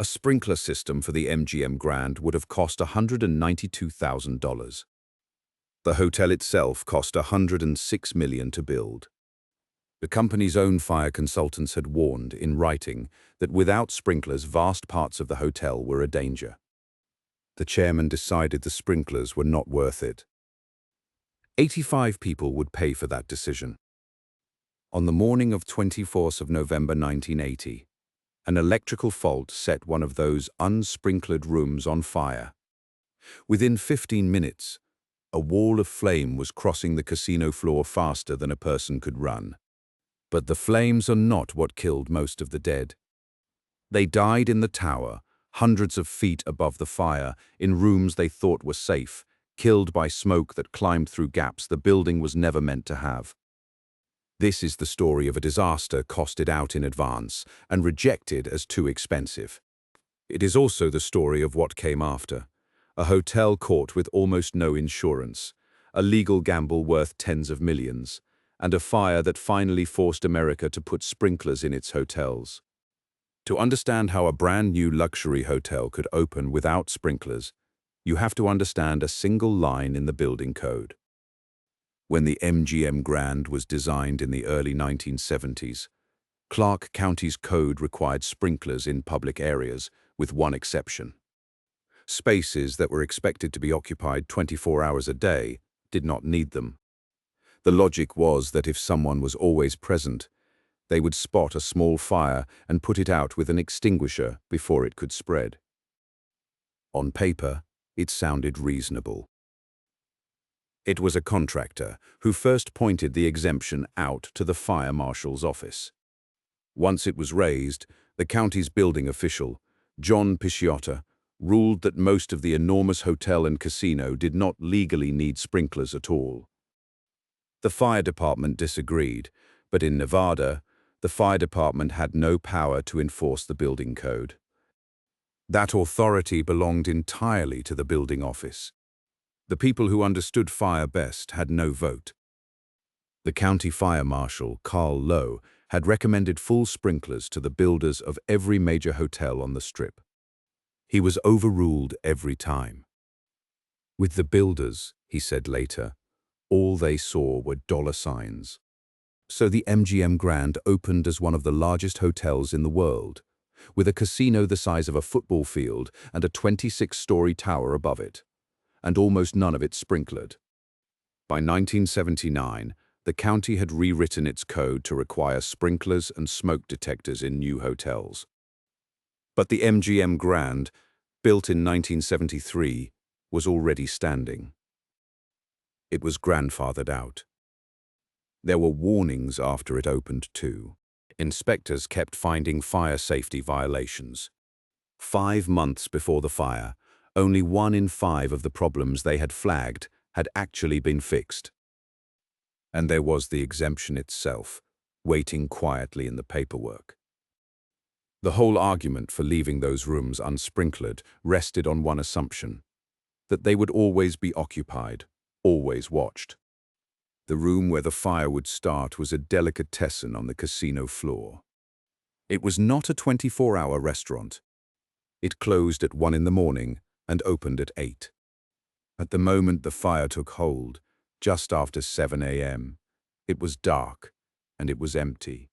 A sprinkler system for the MGM Grand would have cost $192,000. The hotel itself cost $106 million to build. The company's own fire consultants had warned, in writing, that without sprinklers, vast parts of the hotel were a danger. The chairman decided the sprinklers were not worth it. 85 people would pay for that decision. On the morning of 24th of November 1980, an electrical fault set one of those unsprinkled rooms on fire. Within 15 minutes, a wall of flame was crossing the casino floor faster than a person could run. But the flames are not what killed most of the dead. They died in the tower, hundreds of feet above the fire, in rooms they thought were safe, killed by smoke that climbed through gaps the building was never meant to have. This is the story of a disaster costed out in advance and rejected as too expensive. It is also the story of what came after. A hotel caught with almost no insurance, a legal gamble worth tens of millions, and a fire that finally forced America to put sprinklers in its hotels. To understand how a brand new luxury hotel could open without sprinklers, you have to understand a single line in the building code. When the MGM Grand was designed in the early 1970s, Clark County's code required sprinklers in public areas, with one exception. Spaces that were expected to be occupied 24 hours a day did not need them. The logic was that if someone was always present, they would spot a small fire and put it out with an extinguisher before it could spread. On paper, it sounded reasonable. It was a contractor who first pointed the exemption out to the fire marshal's office. Once it was raised, the county's building official, John Pisciotta, ruled that most of the enormous hotel and casino did not legally need sprinklers at all. The fire department disagreed, but in Nevada, the fire department had no power to enforce the building code. That authority belonged entirely to the building office. The people who understood fire best had no vote. The county fire marshal, Carl Lowe, had recommended full sprinklers to the builders of every major hotel on the Strip. He was overruled every time. With the builders, he said later, all they saw were dollar signs. So the MGM Grand opened as one of the largest hotels in the world, with a casino the size of a football field and a 26-story tower above it, and almost none of it sprinklered. By 1979, the county had rewritten its code to require sprinklers and smoke detectors in new hotels. But the MGM Grand, built in 1973, was already standing. It was grandfathered out. There were warnings after it opened too. Inspectors kept finding fire safety violations. 5 months before the fire, only 1 in 5 of the problems they had flagged had actually been fixed. And there was the exemption itself, waiting quietly in the paperwork. The whole argument for leaving those rooms unsprinkled rested on one assumption, that they would always be occupied, always watched. The room where the fire would start was a delicatessen on the casino floor. It was not a 24-hour restaurant. It closed at 1 in the morning and opened at 8. At the moment the fire took hold, just after 7 a.m., it was dark and it was empty.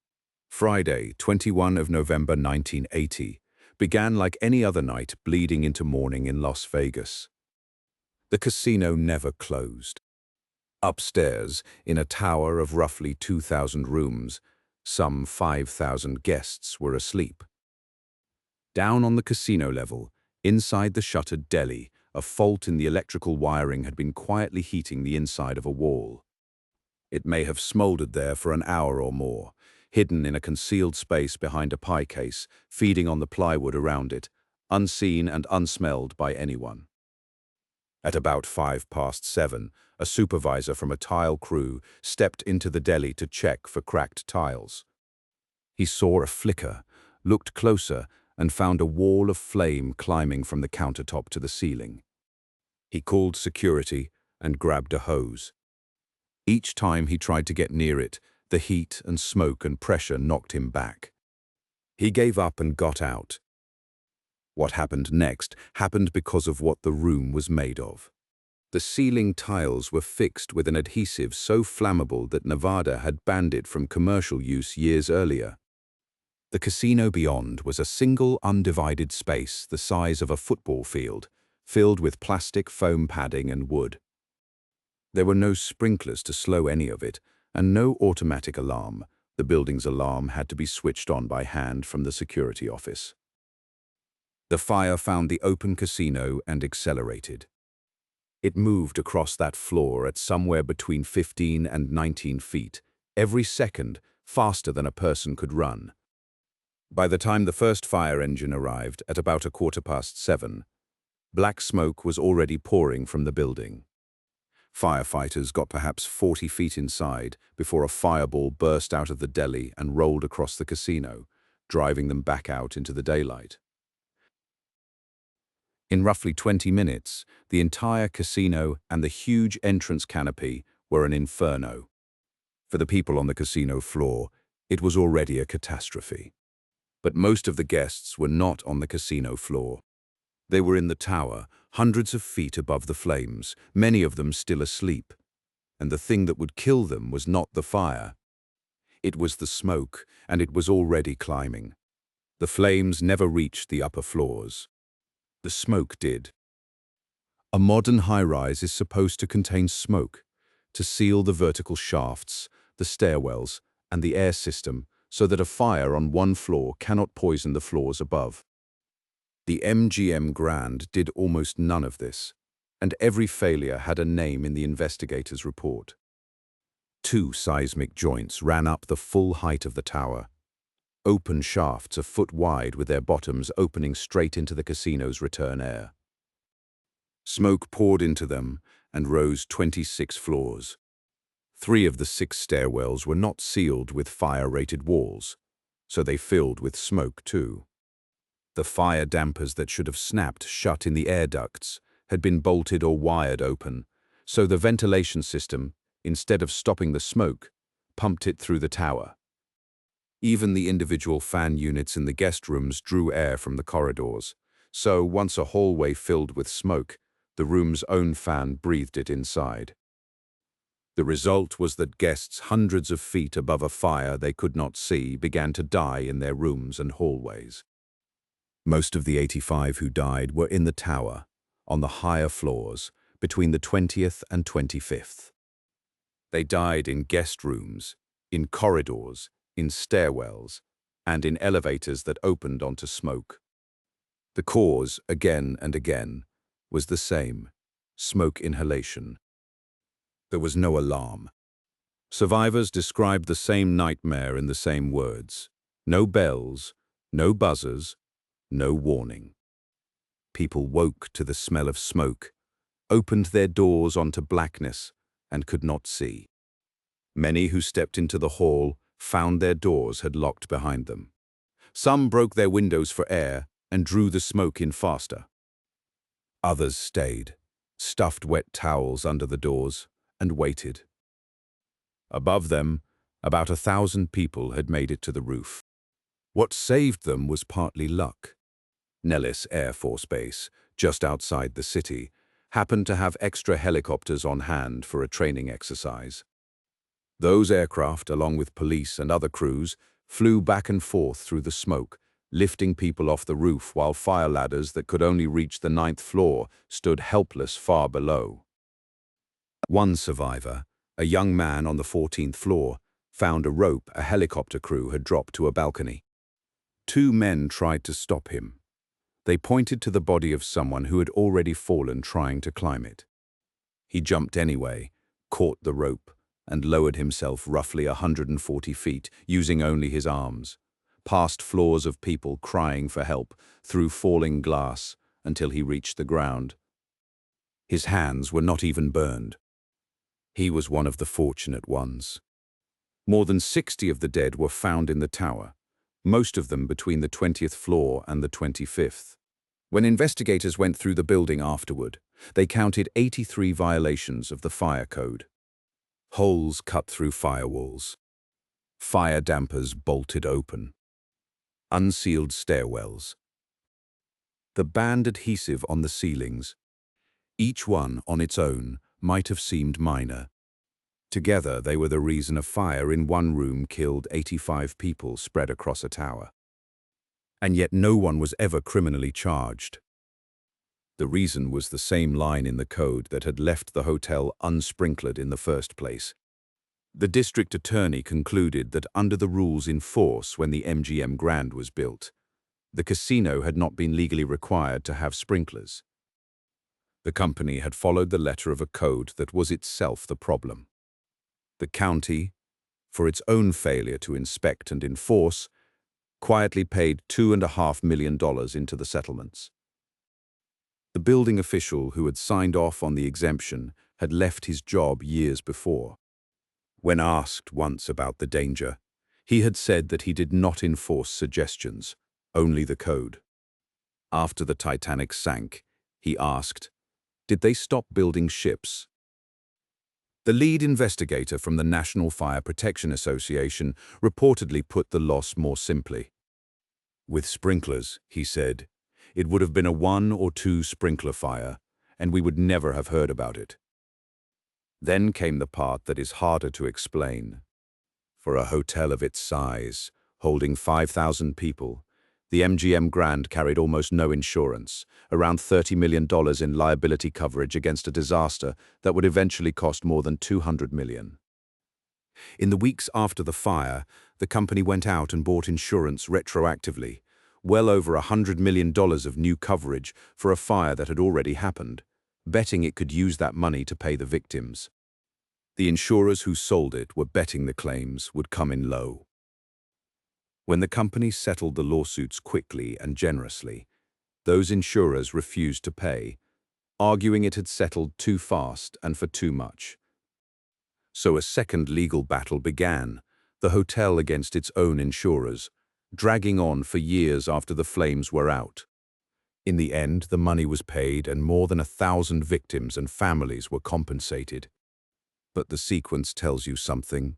Friday, 21 of November 1980, began like any other night bleeding into morning in Las Vegas. The casino never closed. Upstairs, in a tower of roughly 2,000 rooms, some 5,000 guests were asleep. Down on the casino level, inside the shuttered deli, a fault in the electrical wiring had been quietly heating the inside of a wall. It may have smoldered there for an hour or more, hidden in a concealed space behind a pie case, feeding on the plywood around it, unseen and unsmelled by anyone. At about 7:05, a supervisor from a tile crew stepped into the deli to check for cracked tiles. He saw a flicker, looked closer, and found a wall of flame climbing from the countertop to the ceiling. He called security and grabbed a hose. Each time he tried to get near it, the heat and smoke and pressure knocked him back. He gave up and got out. What happened next happened because of what the room was made of. The ceiling tiles were fixed with an adhesive so flammable that Nevada had banned it from commercial use years earlier. The casino beyond was a single undivided space the size of a football field, filled with plastic foam padding and wood. There were no sprinklers to slow any of it, and no automatic alarm. The building's alarm had to be switched on by hand from the security office. The fire found the open casino and accelerated. It moved across that floor at somewhere between 15 and 19 feet, every second, faster than a person could run. By the time the first fire engine arrived at about 7:15, black smoke was already pouring from the building. Firefighters got perhaps 40 feet inside before a fireball burst out of the deli and rolled across the casino, driving them back out into the daylight. In roughly 20 minutes, the entire casino and the huge entrance canopy were an inferno. For the people on the casino floor, it was already a catastrophe. But most of the guests were not on the casino floor. They were in the tower, hundreds of feet above the flames, many of them still asleep. And the thing that would kill them was not the fire. It was the smoke, and it was already climbing. The flames never reached the upper floors. The smoke did. A modern high-rise is supposed to contain smoke, to seal the vertical shafts, the stairwells, and the air system so that a fire on one floor cannot poison the floors above. The MGM Grand did almost none of this, and every failure had a name in the investigators' report. 2 seismic joints ran up the full height of the tower, open shafts a foot wide with their bottoms opening straight into the casino's return air. Smoke poured into them and rose 26 floors. 3 of the 6 stairwells were not sealed with fire-rated walls, so they filled with smoke too. The fire dampers that should have snapped shut in the air ducts had been bolted or wired open, so the ventilation system, instead of stopping the smoke, pumped it through the tower. Even the individual fan units in the guest rooms drew air from the corridors, so once a hallway filled with smoke, the room's own fan breathed it inside. The result was that guests hundreds of feet above a fire they could not see began to die in their rooms and hallways. Most of the 85 who died were in the tower, on the higher floors, between the 20th and 25th. They died in guest rooms, in corridors, in stairwells, and in elevators that opened onto smoke. The cause, again and again, was the same: smoke inhalation. There was no alarm. Survivors described the same nightmare in the same words: no bells, no buzzers, no warning. People woke to the smell of smoke, opened their doors onto blackness, and could not see. Many who stepped into the hall found their doors had locked behind them. Some broke their windows for air and drew the smoke in faster. Others stayed, stuffed wet towels under the doors, and waited. Above them, about 1,000 people had made it to the roof. What saved them was partly luck. Nellis Air Force Base, just outside the city, happened to have extra helicopters on hand for a training exercise. Those aircraft, along with police and other crews, flew back and forth through the smoke, lifting people off the roof while fire ladders that could only reach the 9th floor stood helpless far below. One survivor, a young man on the 14th floor, found a rope a helicopter crew had dropped to a balcony. 2 men tried to stop him. They pointed to the body of someone who had already fallen trying to climb it. He jumped anyway, caught the rope, and lowered himself roughly 140 feet, using only his arms, past floors of people crying for help, through falling glass, until he reached the ground. His hands were not even burned. He was one of the fortunate ones. More than 60 of the dead were found in the tower, most of them between the 20th floor and the 25th. When investigators went through the building afterward, they counted 83 violations of the fire code. Holes cut through firewalls. Fire dampers bolted open. Unsealed stairwells. The band adhesive on the ceilings, each one on its own, might have seemed minor. Together, they were the reason a fire in one room killed 85 people spread across a tower. And yet no one was ever criminally charged. The reason was the same line in the code that had left the hotel unsprinkled in the first place. The district attorney concluded that under the rules in force when the MGM Grand was built, the casino had not been legally required to have sprinklers. The company had followed the letter of a code that was itself the problem. The county, for its own failure to inspect and enforce, quietly paid $2.5 million into the settlements. The building official who had signed off on the exemption had left his job years before. When asked once about the danger, he had said that he did not enforce suggestions, only the code. After the Titanic sank, he asked, "Did they stop building ships?" The lead investigator from the National Fire Protection Association reportedly put the loss more simply. "With sprinklers," he said, "it would have been a 1 or 2 sprinkler fire, and we would never have heard about it." Then came the part that is harder to explain. For a hotel of its size, holding 5,000 people, the MGM Grand carried almost no insurance, around $30 million in liability coverage against a disaster that would eventually cost more than $200 million. In the weeks after the fire, the company went out and bought insurance retroactively, well over $100 million of new coverage for a fire that had already happened, betting it could use that money to pay the victims. The insurers who sold it were betting the claims would come in low. When the company settled the lawsuits quickly and generously, those insurers refused to pay, arguing it had settled too fast and for too much. So a second legal battle began, the hotel against its own insurers, dragging on for years after the flames were out. In the end, the money was paid and more than 1,000 victims and families were compensated. But the sequence tells you something.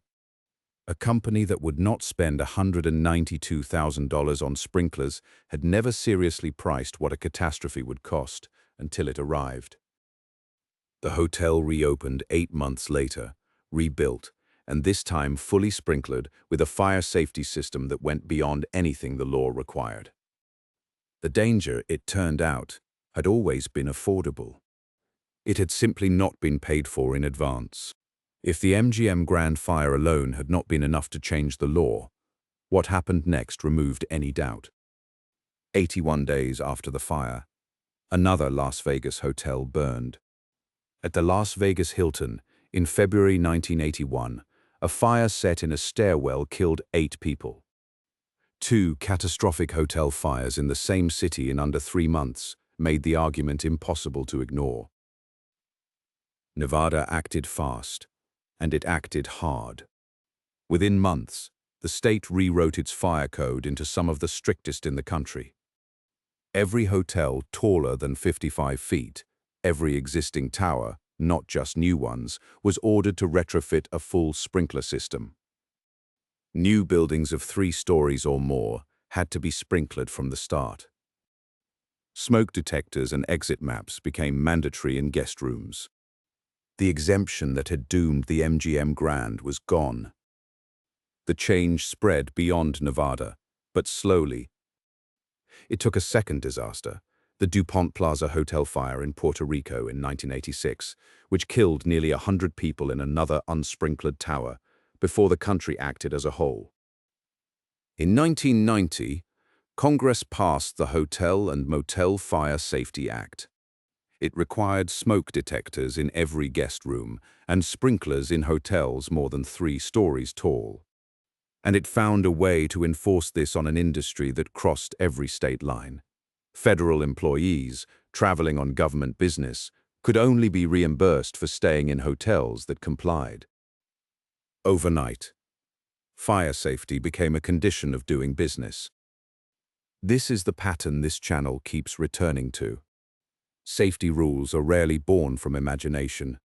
A company that would not spend $192,000 on sprinklers had never seriously priced what a catastrophe would cost until it arrived. The hotel reopened 8 months later, rebuilt, and this time fully sprinklered with a fire safety system that went beyond anything the law required. The danger, it turned out, had always been affordable. It had simply not been paid for in advance. If the MGM Grand fire alone had not been enough to change the law, what happened next removed any doubt. 81 days after the fire, another Las Vegas hotel burned. At the Las Vegas Hilton, in February 1981, a fire set in a stairwell killed 8 people. 2 catastrophic hotel fires in the same city in under 3 months made the argument impossible to ignore. Nevada acted fast, and it acted hard. Within months, the state rewrote its fire code into some of the strictest in the country. Every hotel taller than 55 feet, every existing tower, not just new ones, was ordered to retrofit a full sprinkler system. New buildings of 3 stories or more had to be sprinklered from the start. Smoke detectors and exit maps became mandatory in guest rooms. The exemption that had doomed the MGM Grand was gone. The change spread beyond Nevada, but slowly. It took a second disaster, the DuPont Plaza Hotel fire in Puerto Rico in 1986, which killed nearly 100 people in another unsprinkled tower, before the country acted as a whole. In 1990, Congress passed the Hotel and Motel Fire Safety Act. It required smoke detectors in every guest room and sprinklers in hotels more than 3 stories tall. And it found a way to enforce this on an industry that crossed every state line. Federal employees, traveling on government business, could only be reimbursed for staying in hotels that complied. Overnight, fire safety became a condition of doing business. This is the pattern this channel keeps returning to. Safety rules are rarely born from imagination.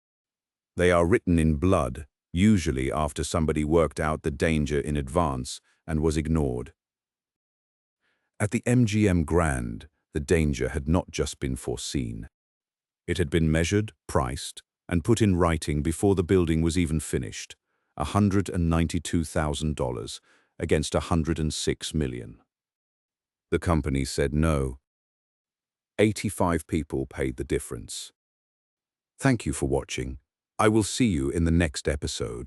They are written in blood, usually after somebody worked out the danger in advance and was ignored. At the MGM Grand, The danger had not just been foreseen. It had been measured, priced, and put in writing before the building was even finished. $192,000 against $106 million. The company said no. 85 people paid the difference. Thank you for watching. I will see you in the next episode.